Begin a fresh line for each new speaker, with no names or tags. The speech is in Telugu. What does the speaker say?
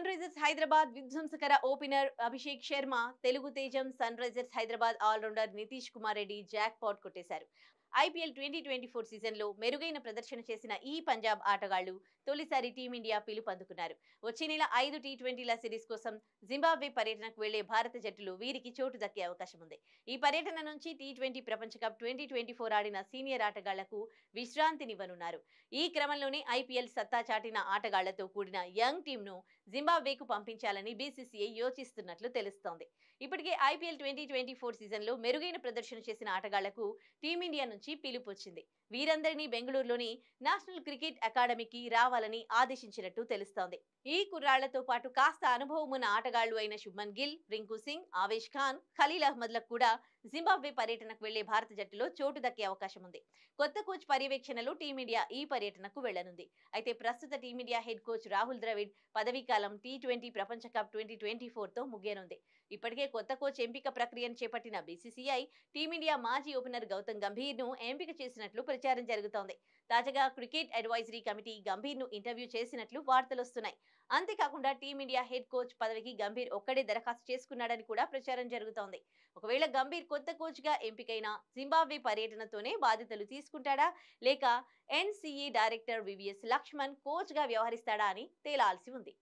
సన్ రైజర్స్ హైదరాబాద్ విధ్వంసకర ఓపెనర్ అభిషేక్ శర్మ, తెలుగు తేజం Sunrisers Hyderabad allrounder Nitish Kumar Reddy jackpot కొట్టేశారు. ఐపీఎల్ 2024 సీజన్లో మెరుగైన ప్రదర్శన చేసిన ఈ పంజాబ్ ఆటగాళ్లు తొలిసారి టీమిండియా పిలుపందుకున్నారు. వచ్చే నెల 5 టీ20ల సిరీస్ కోసం జింబాబ్వే పర్యటనకు వెళ్లే భారత జట్టులో వీరికి చోటు దక్కే అవకాశం ఉంది. ఈ పర్యటన నుంచి టీ20 ప్రపంచ కప్ 2024 ఆడిన సీనియర్ ఆటగాళ్లకు విశ్రాంతినివ్వనున్నారు. ఈ క్రమంలోనే ఐపీఎల్ సత్తా చాటిన ఆటగాళ్లతో కూడిన యంగ్ టీంను జింబాబ్వేకు పంపించాలని బీసీసీఐ యోచిస్తున్నట్లు తెలుస్తోంది. ఇప్పటికే ఐపీఎల్ 2024 సీజన్లో మెరుగైన ప్రదర్శన చేసిన ఆటగాళ్లకు టీమిండియా నుంచి పిలుపు వచ్చింది. వీరందరినీ బెంగళూరులోని నేషనల్ క్రికెట్ అకాడమీకి రావాలని ఆదేశించినట్టు తెలుస్తోంది. ఈ కుర్రాళ్లతో పాటు కాస్త అనుభవం ఉన్న ఆటగాళ్లు అయిన శుభ్మన్ గిల్, రింకు సింగ్, ఆవేష్ ఖాన్, ఖలీల్ అహ్మద్లకు కూడా జింబాబ్వే పర్యటనకు వెళ్లే భారత జట్టులో చోటు దక్కే అవకాశం ఉంది. కొత్త కోచ్ పర్యవేక్షణలో టీమిండియా ఈ పర్యటనకు వెళ్లనుంది. అయితే ప్రస్తుత team India head coach Rahul Dravid పదవీకాలం టీ20 ప్రపంచ కప్ 2024తో ముగియనుంది. ఇప్పటికే కొత్త కోచ్ ఎంపిక ప్రక్రియను చేపట్టిన బీసీసీఐ టీమిండియా మాజీ ఓపెనర్ గౌతమ్ గంభీర్ ను ఎంపిక చేసినట్లు ప్రచారం జరుగుతోంది. తాజాగా క్రికెట్ అడ్వైజరీ కమిటీ గంభీర్ ను ఇంటర్వ్యూ చేసినట్లు వార్తలొస్తున్నాయి. అంతేకాకుండా టీమిండియా హెడ్ కోచ్ పదవికి గంభీర్ ఒక్కడే దరఖాస్తు చేసుకున్నాడని కూడా ప్రచారం జరుగుతోంది. ఒకవేళ గంభీర్ కొత్త కోచ్ గా ఎంపికైన జింబాబ్వే పర్యటనతోనే బాధ్యతలు తీసుకుంటాడా, లేక NCA director VVS Laxman coach గా వ్యవహరిస్తాడా అని తేలాల్సి ఉంది.